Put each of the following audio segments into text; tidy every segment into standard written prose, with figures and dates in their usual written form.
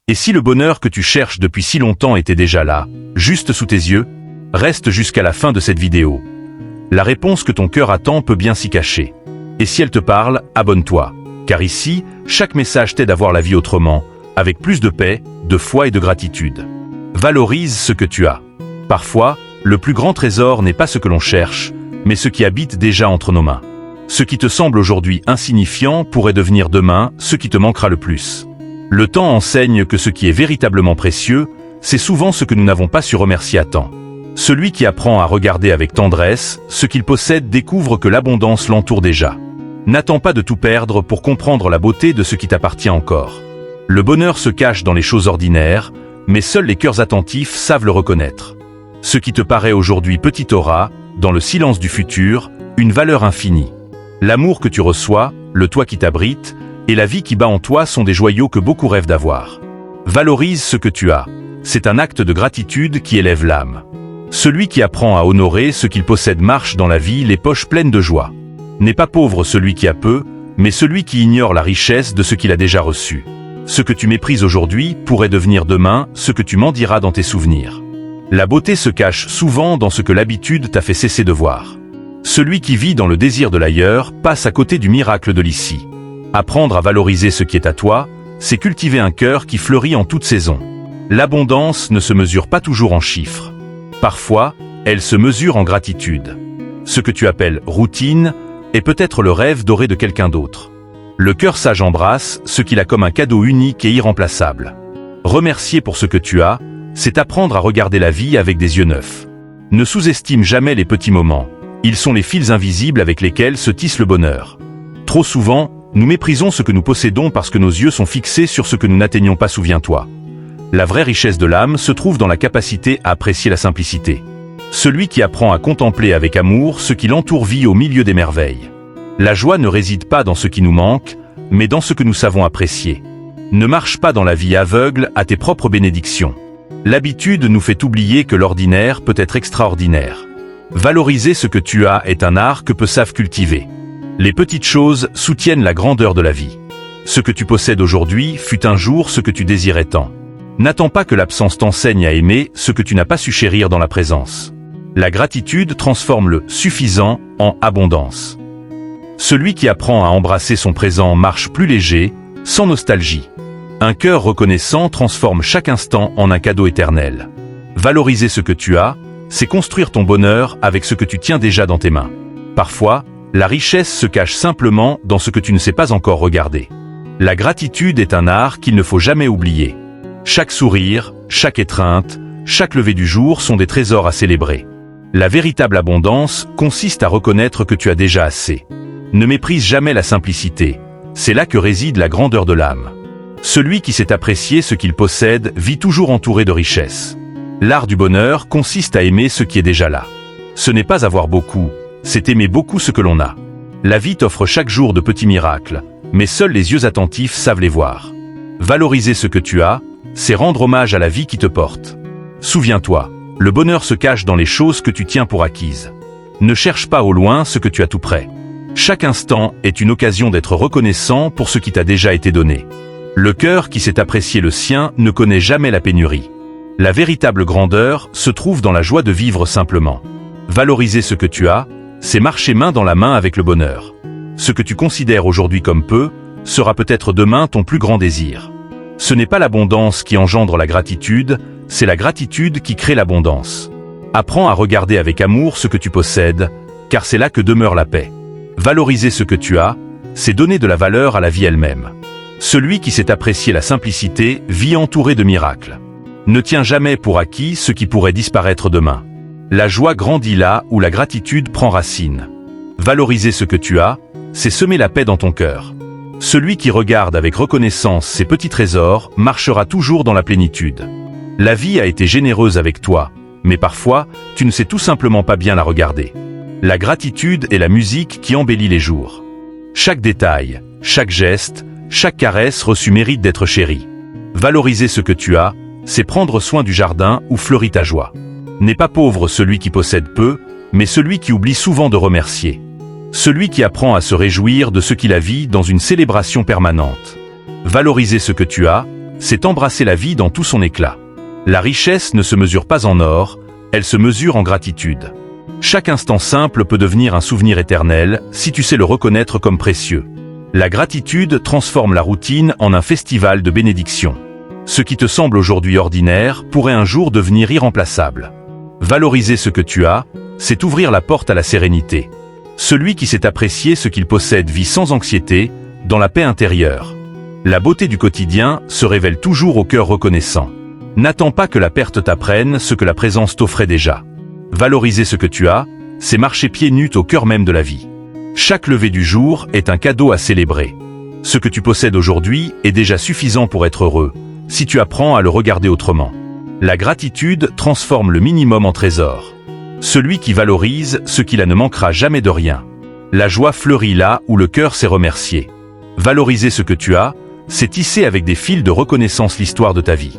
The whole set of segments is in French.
Et si le bonheur que tu cherches depuis si longtemps était déjà là, juste sous tes yeux? Reste jusqu'à la fin de cette vidéo. La réponse que ton cœur attend peut bien s'y cacher. Et si elle te parle, abonne-toi. Car ici, chaque message t'aide à voir la vie autrement, avec plus de paix, de foi et de gratitude. Valorise ce que tu as. Parfois, le plus grand trésor n'est pas ce que l'on cherche, mais ce qui habite déjà entre nos mains. Ce qui te semble aujourd'hui insignifiant pourrait devenir demain ce qui te manquera le plus. Le temps enseigne que ce qui est véritablement précieux, c'est souvent ce que nous n'avons pas su remercier à temps. Celui qui apprend à regarder avec tendresse ce qu'il possède découvre que l'abondance l'entoure déjà. N'attends pas de tout perdre pour comprendre la beauté de ce qui t'appartient encore. Le bonheur se cache dans les choses ordinaires, mais seuls les cœurs attentifs savent le reconnaître. Ce qui te paraît aujourd'hui petit aura, dans le silence du futur, une valeur infinie. L'amour que tu reçois, le toit qui t'abrite, et la vie qui bat en toi sont des joyaux que beaucoup rêvent d'avoir. Valorise ce que tu as. C'est un acte de gratitude qui élève l'âme. Celui qui apprend à honorer ce qu'il possède marche dans la vie les poches pleines de joie. N'est pas pauvre celui qui a peu, mais celui qui ignore la richesse de ce qu'il a déjà reçu. Ce que tu méprises aujourd'hui pourrait devenir demain ce que tu mendiras dans tes souvenirs. La beauté se cache souvent dans ce que l'habitude t'a fait cesser de voir. Celui qui vit dans le désir de l'ailleurs passe à côté du miracle de l'ici. Apprendre à valoriser ce qui est à toi, c'est cultiver un cœur qui fleurit en toute saison. L'abondance ne se mesure pas toujours en chiffres. Parfois, elle se mesure en gratitude. Ce que tu appelles routine est peut-être le rêve doré de quelqu'un d'autre. Le cœur sage embrasse ce qu'il a comme un cadeau unique et irremplaçable. Remercier pour ce que tu as, c'est apprendre à regarder la vie avec des yeux neufs. Ne sous-estime jamais les petits moments. Ils sont les fils invisibles avec lesquels se tisse le bonheur. Trop souvent, nous méprisons ce que nous possédons parce que nos yeux sont fixés sur ce que nous n'atteignons pas, souviens-toi. La vraie richesse de l'âme se trouve dans la capacité à apprécier la simplicité. Celui qui apprend à contempler avec amour ce qui l'entoure vit au milieu des merveilles. La joie ne réside pas dans ce qui nous manque, mais dans ce que nous savons apprécier. Ne marche pas dans la vie aveugle à tes propres bénédictions. L'habitude nous fait oublier que l'ordinaire peut être extraordinaire. Valoriser ce que tu as est un art que peu savent cultiver. Les petites choses soutiennent la grandeur de la vie. Ce que tu possèdes aujourd'hui fut un jour ce que tu désirais tant. N'attends pas que l'absence t'enseigne à aimer ce que tu n'as pas su chérir dans la présence. La gratitude transforme le suffisant en abondance. Celui qui apprend à embrasser son présent marche plus léger, sans nostalgie. Un cœur reconnaissant transforme chaque instant en un cadeau éternel. Valoriser ce que tu as, c'est construire ton bonheur avec ce que tu tiens déjà dans tes mains. Parfois, la richesse se cache simplement dans ce que tu ne sais pas encore regarder. La gratitude est un art qu'il ne faut jamais oublier. Chaque sourire, chaque étreinte, chaque lever du jour sont des trésors à célébrer. La véritable abondance consiste à reconnaître que tu as déjà assez. Ne méprise jamais la simplicité. C'est là que réside la grandeur de l'âme. Celui qui sait apprécier ce qu'il possède vit toujours entouré de richesses. L'art du bonheur consiste à aimer ce qui est déjà là. Ce n'est pas avoir beaucoup, c'est aimer beaucoup ce que l'on a. La vie t'offre chaque jour de petits miracles, mais seuls les yeux attentifs savent les voir. Valoriser ce que tu as, c'est rendre hommage à la vie qui te porte. Souviens-toi, le bonheur se cache dans les choses que tu tiens pour acquises. Ne cherche pas au loin ce que tu as tout près. Chaque instant est une occasion d'être reconnaissant pour ce qui t'a déjà été donné. Le cœur qui sait apprécier le sien ne connaît jamais la pénurie. La véritable grandeur se trouve dans la joie de vivre simplement. Valoriser ce que tu as, c'est marcher main dans la main avec le bonheur. Ce que tu considères aujourd'hui comme peu, sera peut-être demain ton plus grand désir. Ce n'est pas l'abondance qui engendre la gratitude, c'est la gratitude qui crée l'abondance. Apprends à regarder avec amour ce que tu possèdes, car c'est là que demeure la paix. Valoriser ce que tu as, c'est donner de la valeur à la vie elle-même. Celui qui sait apprécier la simplicité vit entouré de miracles. Ne tiens jamais pour acquis ce qui pourrait disparaître demain. La joie grandit là où la gratitude prend racine. Valoriser ce que tu as, c'est semer la paix dans ton cœur. Celui qui regarde avec reconnaissance ces petits trésors marchera toujours dans la plénitude. La vie a été généreuse avec toi, mais parfois, tu ne sais tout simplement pas bien la regarder. La gratitude est la musique qui embellit les jours. Chaque détail, chaque geste, chaque caresse reçue mérite d'être chérie. Valoriser ce que tu as, c'est prendre soin du jardin où fleurit ta joie. N'est pas pauvre celui qui possède peu, mais celui qui oublie souvent de remercier. Celui qui apprend à se réjouir de ce qu'il a vit dans une célébration permanente. Valoriser ce que tu as, c'est embrasser la vie dans tout son éclat. La richesse ne se mesure pas en or, elle se mesure en gratitude. Chaque instant simple peut devenir un souvenir éternel si tu sais le reconnaître comme précieux. La gratitude transforme la routine en un festival de bénédictions. Ce qui te semble aujourd'hui ordinaire pourrait un jour devenir irremplaçable. Valoriser ce que tu as, c'est ouvrir la porte à la sérénité. Celui qui sait apprécier ce qu'il possède vit sans anxiété, dans la paix intérieure. La beauté du quotidien se révèle toujours au cœur reconnaissant. N'attends pas que la perte t'apprenne ce que la présence t'offrait déjà. Valoriser ce que tu as, c'est marcher pieds nus au cœur même de la vie. Chaque lever du jour est un cadeau à célébrer. Ce que tu possèdes aujourd'hui est déjà suffisant pour être heureux, si tu apprends à le regarder autrement. La gratitude transforme le minimum en trésor. Celui qui valorise ce qu'il a ne manquera jamais de rien. La joie fleurit là où le cœur s'est remercié. Valoriser ce que tu as, c'est tisser avec des fils de reconnaissance l'histoire de ta vie.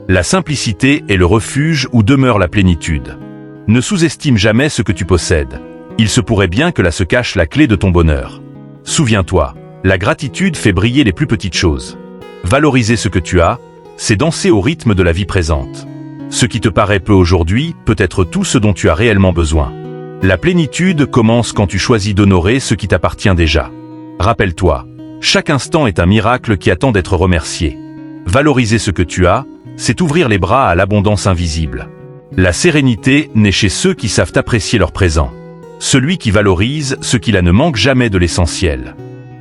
La simplicité est le refuge où demeure la plénitude. Ne sous-estime jamais ce que tu possèdes. Il se pourrait bien que là se cache la clé de ton bonheur. Souviens-toi, la gratitude fait briller les plus petites choses. Valoriser ce que tu as, c'est danser au rythme de la vie présente. Ce qui te paraît peu aujourd'hui peut être tout ce dont tu as réellement besoin. La plénitude commence quand tu choisis d'honorer ce qui t'appartient déjà. Rappelle-toi, chaque instant est un miracle qui attend d'être remercié. Valoriser ce que tu as, c'est ouvrir les bras à l'abondance invisible. La sérénité naît chez ceux qui savent apprécier leur présent. Celui qui valorise ce qu'il a ne manque jamais de l'essentiel.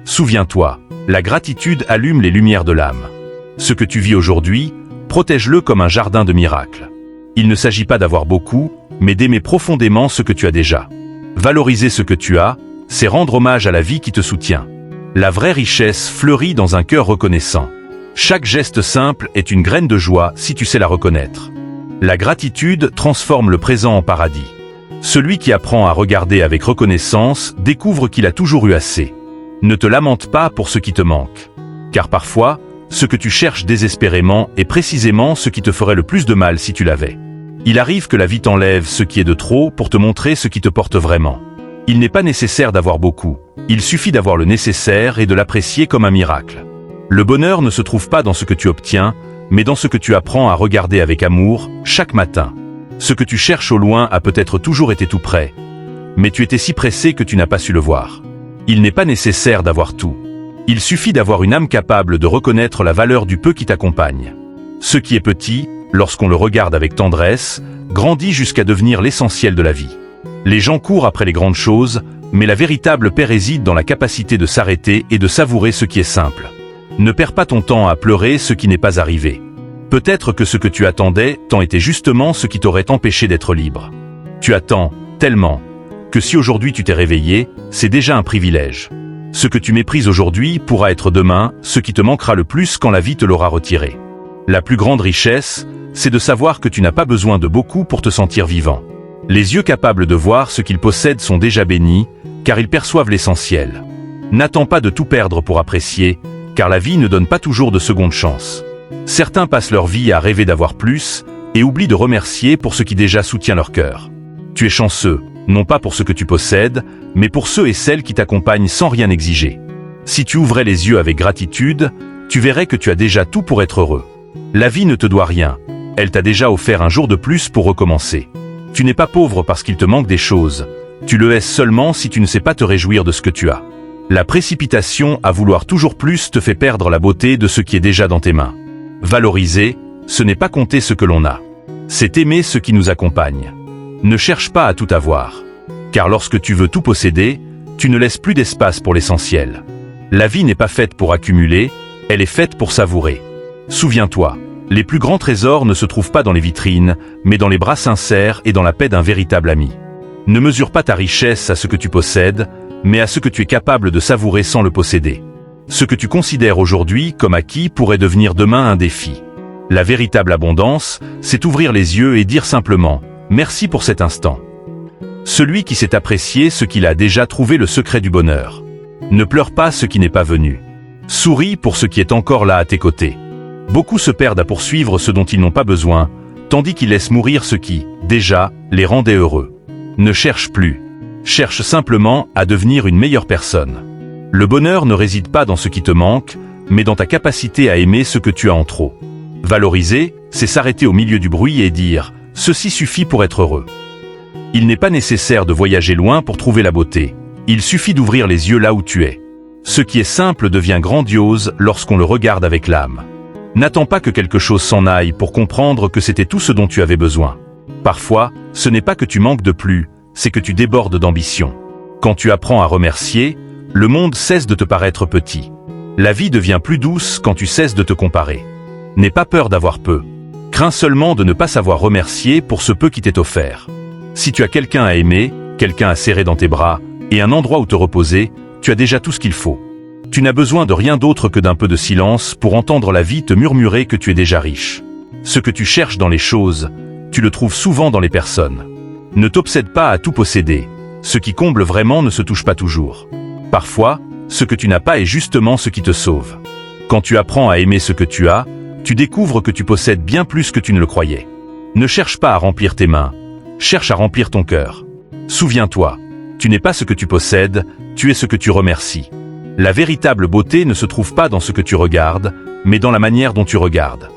Souviens-toi, la gratitude allume les lumières de l'âme. Ce que tu vis aujourd'hui, protège-le comme un jardin de miracles. Il ne s'agit pas d'avoir beaucoup, mais d'aimer profondément ce que tu as déjà. Valoriser ce que tu as, c'est rendre hommage à la vie qui te soutient. La vraie richesse fleurit dans un cœur reconnaissant. Chaque geste simple est une graine de joie si tu sais la reconnaître. La gratitude transforme le présent en paradis. Celui qui apprend à regarder avec reconnaissance découvre qu'il a toujours eu assez. Ne te lamente pas pour ce qui te manque. Car parfois, ce que tu cherches désespérément est précisément ce qui te ferait le plus de mal si tu l'avais. Il arrive que la vie t'enlève ce qui est de trop pour te montrer ce qui te porte vraiment. Il n'est pas nécessaire d'avoir beaucoup. Il suffit d'avoir le nécessaire et de l'apprécier comme un miracle. Le bonheur ne se trouve pas dans ce que tu obtiens, mais dans ce que tu apprends à regarder avec amour, chaque matin. Ce que tu cherches au loin a peut-être toujours été tout près, mais tu étais si pressé que tu n'as pas su le voir. Il n'est pas nécessaire d'avoir tout. Il suffit d'avoir une âme capable de reconnaître la valeur du peu qui t'accompagne. Ce qui est petit, lorsqu'on le regarde avec tendresse, grandit jusqu'à devenir l'essentiel de la vie. Les gens courent après les grandes choses, mais la véritable paix réside dans la capacité de s'arrêter et de savourer ce qui est simple. Ne perds pas ton temps à pleurer ce qui n'est pas arrivé. Peut-être que ce que tu attendais tant était justement ce qui t'aurait empêché d'être libre. Tu attends, tellement, que si aujourd'hui tu t'es réveillé, c'est déjà un privilège. Ce que tu méprises aujourd'hui pourra être demain ce qui te manquera le plus quand la vie te l'aura retiré. La plus grande richesse, c'est de savoir que tu n'as pas besoin de beaucoup pour te sentir vivant. Les yeux capables de voir ce qu'ils possèdent sont déjà bénis, car ils perçoivent l'essentiel. N'attends pas de tout perdre pour apprécier, car la vie ne donne pas toujours de seconde chance. Certains passent leur vie à rêver d'avoir plus, et oublient de remercier pour ce qui déjà soutient leur cœur. Tu es chanceux, non pas pour ce que tu possèdes, mais pour ceux et celles qui t'accompagnent sans rien exiger. Si tu ouvrais les yeux avec gratitude, tu verrais que tu as déjà tout pour être heureux. La vie ne te doit rien, elle t'a déjà offert un jour de plus pour recommencer. Tu n'es pas pauvre parce qu'il te manque des choses, tu le es seulement si tu ne sais pas te réjouir de ce que tu as. La précipitation à vouloir toujours plus te fait perdre la beauté de ce qui est déjà dans tes mains. Valoriser, ce n'est pas compter ce que l'on a. C'est aimer ce qui nous accompagne. Ne cherche pas à tout avoir. Car lorsque tu veux tout posséder, tu ne laisses plus d'espace pour l'essentiel. La vie n'est pas faite pour accumuler, elle est faite pour savourer. Souviens-toi, les plus grands trésors ne se trouvent pas dans les vitrines, mais dans les bras sincères et dans la paix d'un véritable ami. Ne mesure pas ta richesse à ce que tu possèdes, mais à ce que tu es capable de savourer sans le posséder. Ce que tu considères aujourd'hui comme acquis pourrait devenir demain un défi. La véritable abondance, c'est ouvrir les yeux et dire simplement « Merci pour cet instant ». Celui qui sait apprécier ce qu'il a déjà trouvé le secret du bonheur. Ne pleure pas ce qui n'est pas venu. Souris pour ce qui est encore là à tes côtés. Beaucoup se perdent à poursuivre ce dont ils n'ont pas besoin, tandis qu'ils laissent mourir ce qui, déjà, les rendait heureux. Ne cherche plus. Cherche simplement à devenir une meilleure personne. Le bonheur ne réside pas dans ce qui te manque, mais dans ta capacité à aimer ce que tu as en trop. Valoriser, c'est s'arrêter au milieu du bruit et dire « ceci suffit pour être heureux ». Il n'est pas nécessaire de voyager loin pour trouver la beauté. Il suffit d'ouvrir les yeux là où tu es. Ce qui est simple devient grandiose lorsqu'on le regarde avec l'âme. N'attends pas que quelque chose s'en aille pour comprendre que c'était tout ce dont tu avais besoin. Parfois, ce n'est pas que tu manques de plus, c'est que tu débordes d'ambition. Quand tu apprends à remercier, le monde cesse de te paraître petit. La vie devient plus douce quand tu cesses de te comparer. N'aie pas peur d'avoir peu. Crains seulement de ne pas savoir remercier pour ce peu qui t'est offert. Si tu as quelqu'un à aimer, quelqu'un à serrer dans tes bras, et un endroit où te reposer, tu as déjà tout ce qu'il faut. Tu n'as besoin de rien d'autre que d'un peu de silence pour entendre la vie te murmurer que tu es déjà riche. Ce que tu cherches dans les choses, tu le trouves souvent dans les personnes. Ne t'obsède pas à tout posséder. Ce qui comble vraiment ne se touche pas toujours. Parfois, ce que tu n'as pas est justement ce qui te sauve. Quand tu apprends à aimer ce que tu as, tu découvres que tu possèdes bien plus que tu ne le croyais. Ne cherche pas à remplir tes mains, cherche à remplir ton cœur. Souviens-toi, tu n'es pas ce que tu possèdes, tu es ce que tu remercies. La véritable beauté ne se trouve pas dans ce que tu regardes, mais dans la manière dont tu regardes.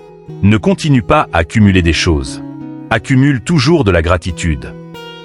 Ne continue pas à accumuler des choses. Accumule toujours de la gratitude.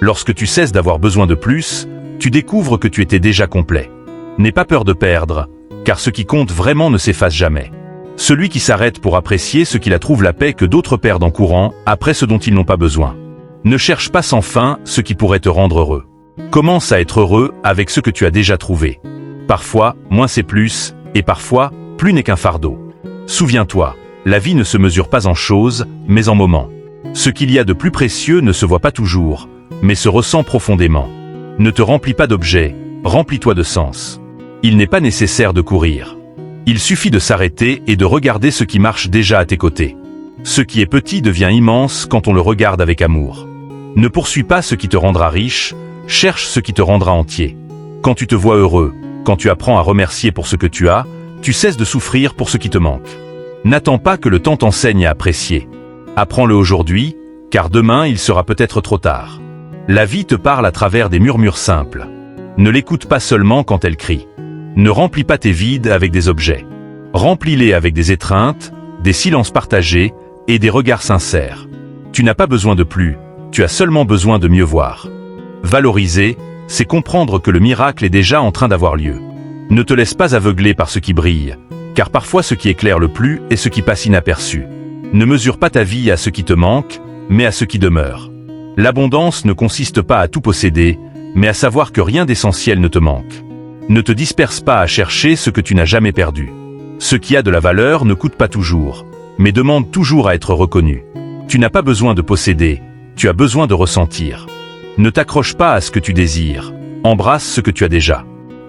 Lorsque tu cesses d'avoir besoin de plus, tu découvres que tu étais déjà complet. N'aie pas peur de perdre, car ce qui compte vraiment ne s'efface jamais. Celui qui s'arrête pour apprécier ce qu'il a trouve la paix que d'autres perdent en courant, après ce dont ils n'ont pas besoin. Ne cherche pas sans fin ce qui pourrait te rendre heureux. Commence à être heureux avec ce que tu as déjà trouvé. Parfois, moins c'est plus, et parfois, plus n'est qu'un fardeau. Souviens-toi, la vie ne se mesure pas en choses, mais en moments. Ce qu'il y a de plus précieux ne se voit pas toujours, mais se ressent profondément. Ne te remplis pas d'objets, remplis-toi de sens. Il n'est pas nécessaire de courir. Il suffit de s'arrêter et de regarder ce qui marche déjà à tes côtés. Ce qui est petit devient immense quand on le regarde avec amour. Ne poursuis pas ce qui te rendra riche, cherche ce qui te rendra entier. Quand tu te vois heureux, quand tu apprends à remercier pour ce que tu as, tu cesses de souffrir pour ce qui te manque. N'attends pas que le temps t'enseigne à apprécier. Apprends-le aujourd'hui, car demain il sera peut-être trop tard. La vie te parle à travers des murmures simples. Ne l'écoute pas seulement quand elle crie. Ne remplis pas tes vides avec des objets. Remplis-les avec des étreintes, des silences partagés et des regards sincères. Tu n'as pas besoin de plus, tu as seulement besoin de mieux voir. Valoriser, c'est comprendre que le miracle est déjà en train d'avoir lieu. Ne te laisse pas aveugler par ce qui brille, car parfois ce qui éclaire le plus est ce qui passe inaperçu. Ne mesure pas ta vie à ce qui te manque, mais à ce qui demeure. L'abondance ne consiste pas à tout posséder, mais à savoir que rien d'essentiel ne te manque. Ne te disperse pas à chercher ce que tu n'as jamais perdu. Ce qui a de la valeur ne coûte pas toujours, mais demande toujours à être reconnu. Tu n'as pas besoin de posséder, tu as besoin de ressentir. Ne t'accroche pas à ce que tu désires, embrasse ce que tu as déjà.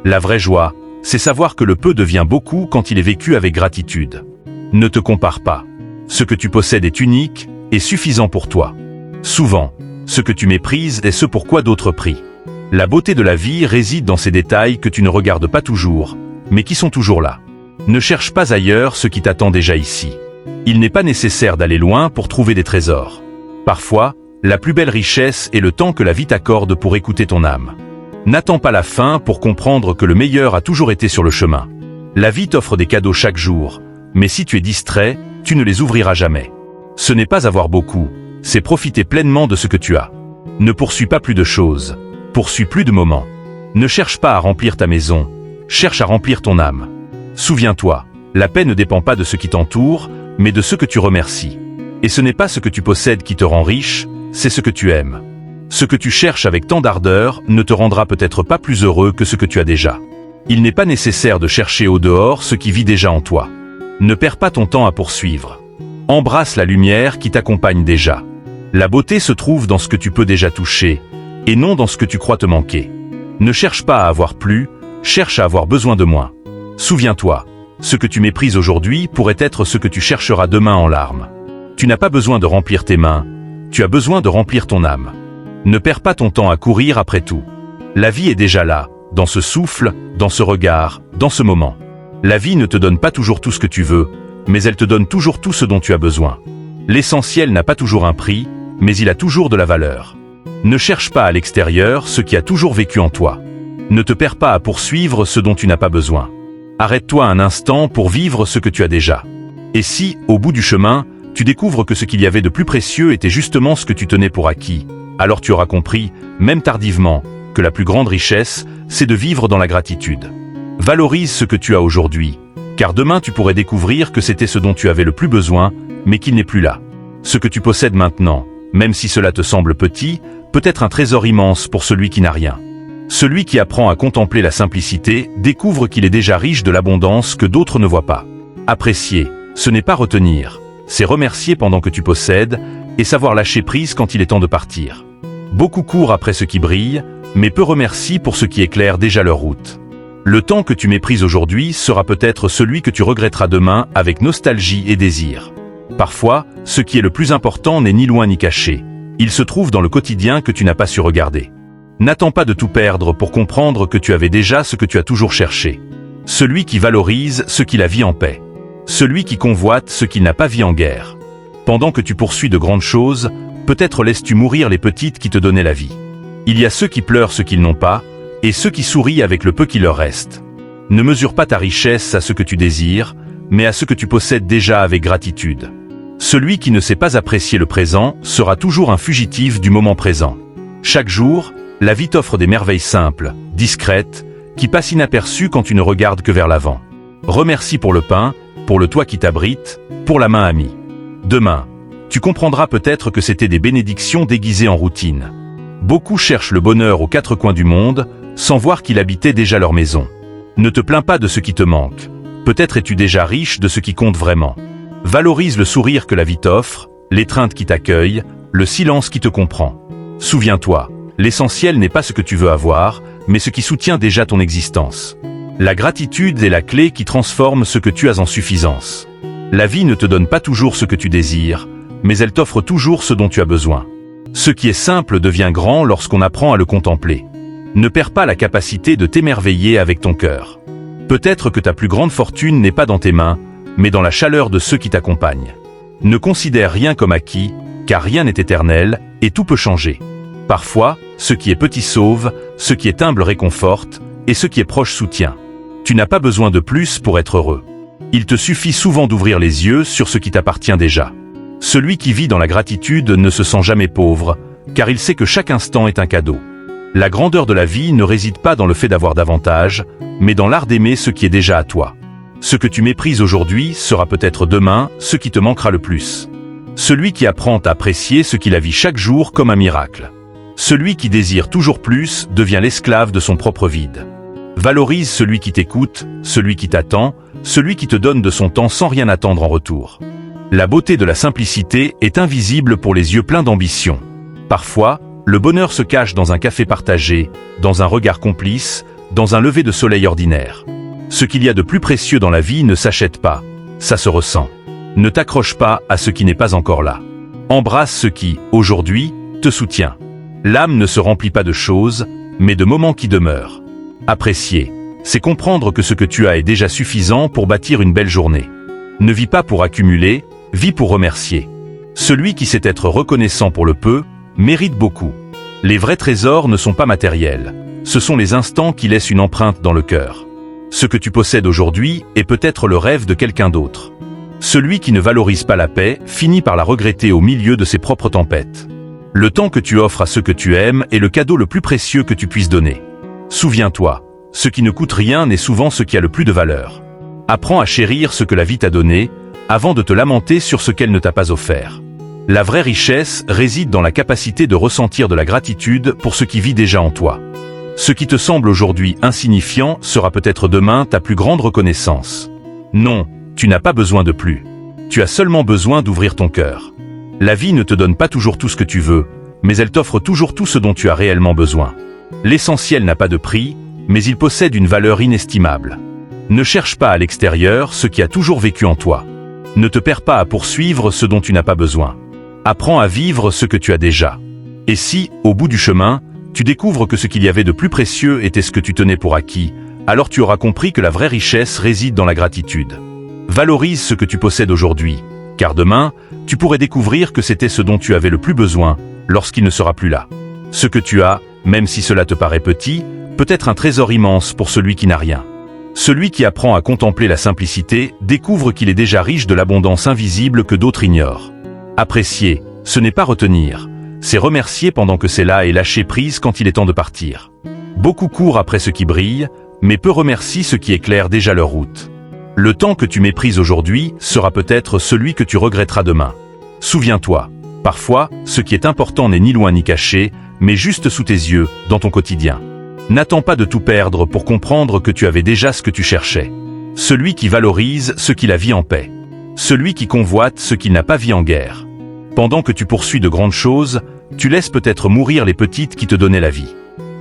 La vraie joie, c'est savoir que le peu devient beaucoup quand il est vécu avec gratitude. Ne te compare pas. Ce que tu possèdes est unique et suffisant pour toi. Souvent, ce que tu méprises est ce pourquoi d'autres prient. La beauté de la vie réside dans ces détails que tu ne regardes pas toujours, mais qui sont toujours là. Ne cherche pas ailleurs ce qui t'attend déjà ici. Il n'est pas nécessaire d'aller loin pour trouver des trésors. Parfois, la plus belle richesse est le temps que la vie t'accorde pour écouter ton âme. N'attends pas la fin pour comprendre que le meilleur a toujours été sur le chemin. La vie t'offre des cadeaux chaque jour, mais si tu es distrait, tu ne les ouvriras jamais. Ce n'est pas avoir beaucoup, c'est profiter pleinement de ce que tu as. Ne poursuis pas plus de choses, poursuis plus de moments. Ne cherche pas à remplir ta maison, cherche à remplir ton âme. Souviens-toi, la paix ne dépend pas de ce qui t'entoure, mais de ce que tu remercies. Et ce n'est pas ce que tu possèdes qui te rend riche, c'est ce que tu aimes. Ce que tu cherches avec tant d'ardeur ne te rendra peut-être pas plus heureux que ce que tu as déjà. Il n'est pas nécessaire de chercher au dehors ce qui vit déjà en toi. Ne perds pas ton temps à poursuivre. Embrasse la lumière qui t'accompagne déjà. La beauté se trouve dans ce que tu peux déjà toucher, et non dans ce que tu crois te manquer. Ne cherche pas à avoir plus, cherche à avoir besoin de moins. Souviens-toi, ce que tu méprises aujourd'hui pourrait être ce que tu chercheras demain en larmes. Tu n'as pas besoin de remplir tes mains, tu as besoin de remplir ton âme. Ne perds pas ton temps à courir après tout. La vie est déjà là, dans ce souffle, dans ce regard, dans ce moment. La vie ne te donne pas toujours tout ce que tu veux, mais elle te donne toujours tout ce dont tu as besoin. L'essentiel n'a pas toujours un prix, mais il a toujours de la valeur. Ne cherche pas à l'extérieur ce qui a toujours vécu en toi. Ne te perds pas à poursuivre ce dont tu n'as pas besoin. Arrête-toi un instant pour vivre ce que tu as déjà. Et si, au bout du chemin, tu découvres que ce qu'il y avait de plus précieux était justement ce que tu tenais pour acquis, alors tu auras compris, même tardivement, que la plus grande richesse, c'est de vivre dans la gratitude. Valorise ce que tu as aujourd'hui, car demain tu pourrais découvrir que c'était ce dont tu avais le plus besoin, mais qu'il n'est plus là. Ce que tu possèdes maintenant, même si cela te semble petit, peut être un trésor immense pour celui qui n'a rien. Celui qui apprend à contempler la simplicité découvre qu'il est déjà riche de l'abondance que d'autres ne voient pas. Apprécier, ce n'est pas retenir, c'est remercier pendant que tu possèdes et savoir lâcher prise quand il est temps de partir. Beaucoup courent après ce qui brille, mais peu remercient pour ce qui éclaire déjà leur route. Le temps que tu méprises aujourd'hui sera peut-être celui que tu regretteras demain avec nostalgie et désir. Parfois, ce qui est le plus important n'est ni loin ni caché. Il se trouve dans le quotidien que tu n'as pas su regarder. N'attends pas de tout perdre pour comprendre que tu avais déjà ce que tu as toujours cherché. Celui qui valorise ce qu'il a vit en paix. Celui qui convoite ce qu'il n'a pas vu en guerre. Pendant que tu poursuis de grandes choses, peut-être laisses-tu mourir les petites qui te donnaient la vie. Il y a ceux qui pleurent ce qu'ils n'ont pas, et ceux qui sourient avec le peu qui leur reste. Ne mesure pas ta richesse à ce que tu désires, mais à ce que tu possèdes déjà avec gratitude. Celui qui ne sait pas apprécier le présent sera toujours un fugitif du moment présent. Chaque jour, la vie t'offre des merveilles simples, discrètes, qui passent inaperçues quand tu ne regardes que vers l'avant. Remercie pour le pain, pour le toit qui t'abrite, pour la main amie. Demain, tu comprendras peut-être que c'était des bénédictions déguisées en routine. Beaucoup cherchent le bonheur aux quatre coins du monde, sans voir qu'il habitait déjà leur maison. Ne te plains pas de ce qui te manque. Peut-être es-tu déjà riche de ce qui compte vraiment. Valorise le sourire que la vie t'offre, l'étreinte qui t'accueille, le silence qui te comprend. Souviens-toi, l'essentiel n'est pas ce que tu veux avoir, mais ce qui soutient déjà ton existence. La gratitude est la clé qui transforme ce que tu as en suffisance. La vie ne te donne pas toujours ce que tu désires, mais elle t'offre toujours ce dont tu as besoin. Ce qui est simple devient grand lorsqu'on apprend à le contempler. Ne perds pas la capacité de t'émerveiller avec ton cœur. Peut-être que ta plus grande fortune n'est pas dans tes mains, mais dans la chaleur de ceux qui t'accompagnent. Ne considère rien comme acquis, car rien n'est éternel, et tout peut changer. Parfois, ce qui est petit sauve, ce qui est humble réconforte, et ce qui est proche soutient. Tu n'as pas besoin de plus pour être heureux. Il te suffit souvent d'ouvrir les yeux sur ce qui t'appartient déjà. Celui qui vit dans la gratitude ne se sent jamais pauvre, car il sait que chaque instant est un cadeau. La grandeur de la vie ne réside pas dans le fait d'avoir davantage, mais dans l'art d'aimer ce qui est déjà à toi. Ce que tu méprises aujourd'hui sera peut-être demain ce qui te manquera le plus. Celui qui apprend à apprécier ce qu'il a vu chaque jour comme un miracle. Celui qui désire toujours plus devient l'esclave de son propre vide. Valorise celui qui t'écoute, celui qui t'attend, celui qui te donne de son temps sans rien attendre en retour. La beauté de la simplicité est invisible pour les yeux pleins d'ambition. Parfois, le bonheur se cache dans un café partagé, dans un regard complice, dans un lever de soleil ordinaire. Ce qu'il y a de plus précieux dans la vie ne s'achète pas, ça se ressent. Ne t'accroche pas à ce qui n'est pas encore là. Embrasse ce qui, aujourd'hui, te soutient. L'âme ne se remplit pas de choses, mais de moments qui demeurent. Apprécier, c'est comprendre que ce que tu as est déjà suffisant pour bâtir une belle journée. Ne vis pas pour accumuler, vis pour remercier. Celui qui sait être reconnaissant pour le peu, mérite beaucoup. Les vrais trésors ne sont pas matériels. Ce sont les instants qui laissent une empreinte dans le cœur. Ce que tu possèdes aujourd'hui est peut-être le rêve de quelqu'un d'autre. Celui qui ne valorise pas la paix finit par la regretter au milieu de ses propres tempêtes. Le temps que tu offres à ceux que tu aimes est le cadeau le plus précieux que tu puisses donner. Souviens-toi, ce qui ne coûte rien n'est souvent ce qui a le plus de valeur. Apprends à chérir ce que la vie t'a donné, avant de te lamenter sur ce qu'elle ne t'a pas offert. La vraie richesse réside dans la capacité de ressentir de la gratitude pour ce qui vit déjà en toi. Ce qui te semble aujourd'hui insignifiant sera peut-être demain ta plus grande reconnaissance. Non, tu n'as pas besoin de plus. Tu as seulement besoin d'ouvrir ton cœur. La vie ne te donne pas toujours tout ce que tu veux, mais elle t'offre toujours tout ce dont tu as réellement besoin. L'essentiel n'a pas de prix, mais il possède une valeur inestimable. Ne cherche pas à l'extérieur ce qui a toujours vécu en toi. Ne te perds pas à poursuivre ce dont tu n'as pas besoin. Apprends à vivre ce que tu as déjà. Et si, au bout du chemin, tu découvres que ce qu'il y avait de plus précieux était ce que tu tenais pour acquis, alors tu auras compris que la vraie richesse réside dans la gratitude. Valorise ce que tu possèdes aujourd'hui, car demain, tu pourrais découvrir que c'était ce dont tu avais le plus besoin, lorsqu'il ne sera plus là. Ce que tu as, même si cela te paraît petit, peut être un trésor immense pour celui qui n'a rien. Celui qui apprend à contempler la simplicité découvre qu'il est déjà riche de l'abondance invisible que d'autres ignorent. Apprécier, ce n'est pas retenir, c'est remercier pendant que c'est là et lâcher prise quand il est temps de partir. Beaucoup courent après ce qui brille, mais peu remercient ce qui éclaire déjà leur route. Le temps que tu méprises aujourd'hui sera peut-être celui que tu regretteras demain. Souviens-toi, parfois, ce qui est important n'est ni loin ni caché, mais juste sous tes yeux, dans ton quotidien. N'attends pas de tout perdre pour comprendre que tu avais déjà ce que tu cherchais. Celui qui valorise ce qu'il a vit en paix. Celui qui convoite ce qu'il n'a pas vu en guerre. Pendant que tu poursuis de grandes choses, tu laisses peut-être mourir les petites qui te donnaient la vie.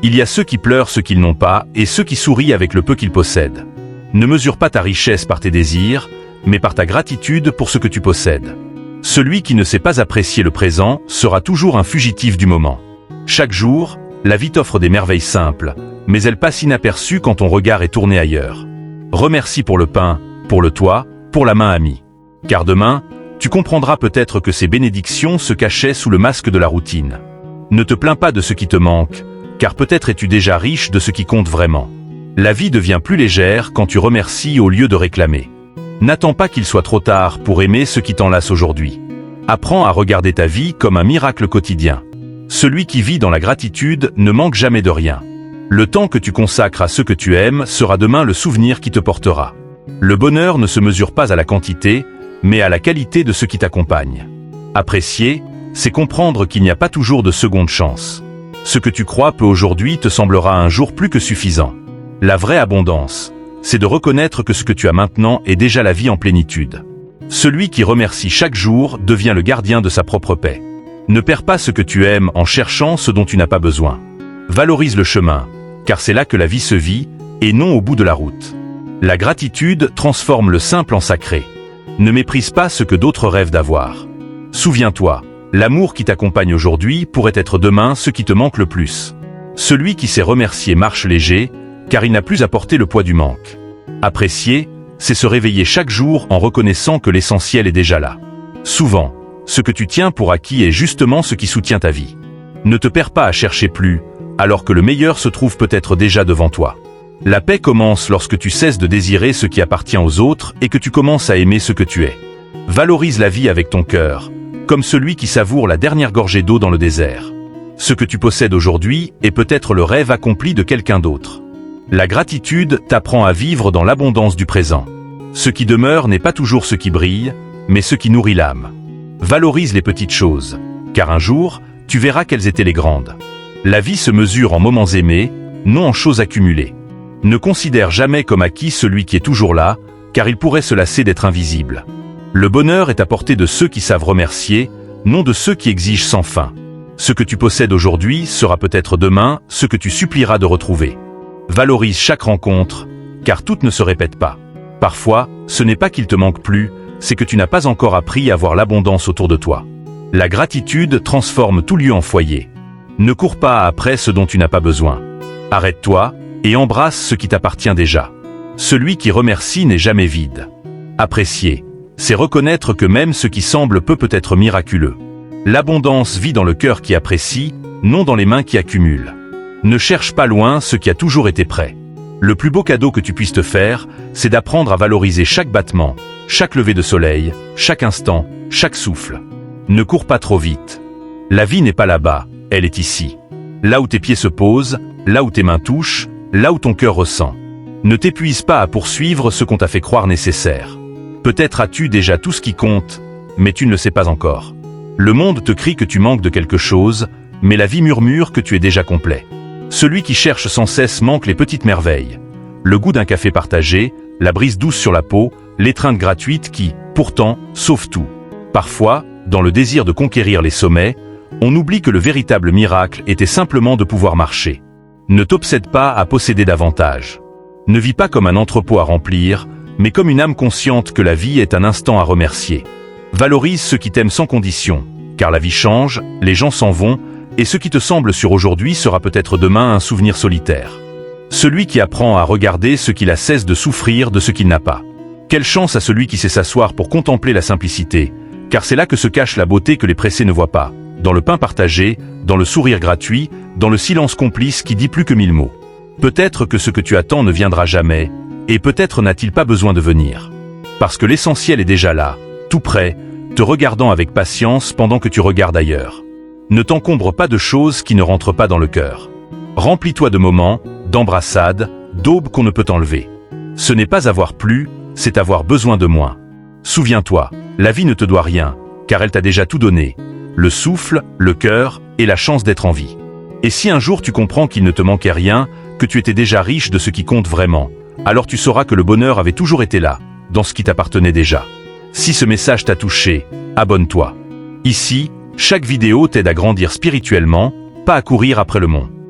Il y a ceux qui pleurent ce qu'ils n'ont pas et ceux qui sourient avec le peu qu'ils possèdent. Ne mesure pas ta richesse par tes désirs, mais par ta gratitude pour ce que tu possèdes. Celui qui ne sait pas apprécier le présent sera toujours un fugitif du moment. Chaque jour, la vie t'offre des merveilles simples, mais elle passe inaperçue quand ton regard est tourné ailleurs. Remercie pour le pain, pour le toit, pour la main amie. Car demain, tu comprendras peut-être que ces bénédictions se cachaient sous le masque de la routine. Ne te plains pas de ce qui te manque, car peut-être es-tu déjà riche de ce qui compte vraiment. La vie devient plus légère quand tu remercies au lieu de réclamer. N'attends pas qu'il soit trop tard pour aimer ce qui t'enlace aujourd'hui. Apprends à regarder ta vie comme un miracle quotidien. Celui qui vit dans la gratitude ne manque jamais de rien. Le temps que tu consacres à ce que tu aimes sera demain le souvenir qui te portera. Le bonheur ne se mesure pas à la quantité, mais à la qualité de ce qui t'accompagne. Apprécier, c'est comprendre qu'il n'y a pas toujours de seconde chance. Ce que tu crois peu aujourd'hui te semblera un jour plus que suffisant. La vraie abondance, c'est de reconnaître que ce que tu as maintenant est déjà la vie en plénitude. Celui qui remercie chaque jour devient le gardien de sa propre paix. Ne perds pas ce que tu aimes en cherchant ce dont tu n'as pas besoin. Valorise le chemin, car c'est là que la vie se vit, et non au bout de la route. La gratitude transforme le simple en sacré. Ne méprise pas ce que d'autres rêvent d'avoir. Souviens-toi, l'amour qui t'accompagne aujourd'hui pourrait être demain ce qui te manque le plus. Celui qui sait remercier marche léger, car il n'a plus à porter le poids du manque. Apprécier, c'est se réveiller chaque jour en reconnaissant que l'essentiel est déjà là. Souvent, ce que tu tiens pour acquis est justement ce qui soutient ta vie. Ne te perds pas à chercher plus, alors que le meilleur se trouve peut-être déjà devant toi. La paix commence lorsque tu cesses de désirer ce qui appartient aux autres et que tu commences à aimer ce que tu es. Valorise la vie avec ton cœur, comme celui qui savoure la dernière gorgée d'eau dans le désert. Ce que tu possèdes aujourd'hui est peut-être le rêve accompli de quelqu'un d'autre. La gratitude t'apprend à vivre dans l'abondance du présent. Ce qui demeure n'est pas toujours ce qui brille, mais ce qui nourrit l'âme. Valorise les petites choses, car un jour, tu verras quelles étaient les grandes. La vie se mesure en moments aimés, non en choses accumulées. Ne considère jamais comme acquis celui qui est toujours là, car il pourrait se lasser d'être invisible. Le bonheur est à portée de ceux qui savent remercier, non de ceux qui exigent sans fin. Ce que tu possèdes aujourd'hui sera peut-être demain ce que tu supplieras de retrouver. Valorise chaque rencontre, car toutes ne se répètent pas. Parfois, ce n'est pas qu'il te manque plus, c'est que tu n'as pas encore appris à voir l'abondance autour de toi. La gratitude transforme tout lieu en foyer. Ne cours pas après ce dont tu n'as pas besoin. Arrête-toi et embrasse ce qui t'appartient déjà. Celui qui remercie n'est jamais vide. Apprécier, c'est reconnaître que même ce qui semble peu peut être miraculeux. L'abondance vit dans le cœur qui apprécie, non dans les mains qui accumulent. Ne cherche pas loin ce qui a toujours été prêt. Le plus beau cadeau que tu puisses te faire, c'est d'apprendre à valoriser chaque battement, chaque lever de soleil, chaque instant, chaque souffle. Ne cours pas trop vite. La vie n'est pas là-bas, elle est ici. Là où tes pieds se posent, là où tes mains touchent, là où ton cœur ressent. Ne t'épuise pas à poursuivre ce qu'on t'a fait croire nécessaire. Peut-être as-tu déjà tout ce qui compte, mais tu ne le sais pas encore. Le monde te crie que tu manques de quelque chose, mais la vie murmure que tu es déjà complet. Celui qui cherche sans cesse manque les petites merveilles. Le goût d'un café partagé, la brise douce sur la peau, l'étreinte gratuite qui, pourtant, sauve tout. Parfois, dans le désir de conquérir les sommets, on oublie que le véritable miracle était simplement de pouvoir marcher. Ne t'obsède pas à posséder davantage. Ne vis pas comme un entrepôt à remplir, mais comme une âme consciente que la vie est un instant à remercier. Valorise ceux qui t'aiment sans condition, car la vie change, les gens s'en vont, et ce qui te semble sur aujourd'hui sera peut-être demain un souvenir solitaire. Celui qui apprend à regarder ce qu'il a cesse de souffrir de ce qu'il n'a pas. Quelle chance à celui qui sait s'asseoir pour contempler la simplicité, car c'est là que se cache la beauté que les pressés ne voient pas, dans le pain partagé, dans le sourire gratuit, dans le silence complice qui dit plus que 1000 mots. Peut-être que ce que tu attends ne viendra jamais, Et peut-être n'a-t-il pas besoin de venir. Parce que l'essentiel est déjà là, tout près, te regardant avec patience pendant que tu regardes ailleurs. Ne t'encombre pas de choses qui ne rentrent pas dans le cœur. Remplis-toi de moments, d'embrassades, d'aubes qu'on ne peut enlever. Ce n'est pas avoir plus, c'est avoir besoin de moins. Souviens-toi, la vie ne te doit rien, car elle t'a déjà tout donné. Le souffle, le cœur et la chance d'être en vie. Et si un jour tu comprends qu'il ne te manquait rien, que tu étais déjà riche de ce qui compte vraiment, alors tu sauras que le bonheur avait toujours été là, dans ce qui t'appartenait déjà. Si ce message t'a touché, abonne-toi. Ici, chaque vidéo t'aide à grandir spirituellement, pas à courir après le monde.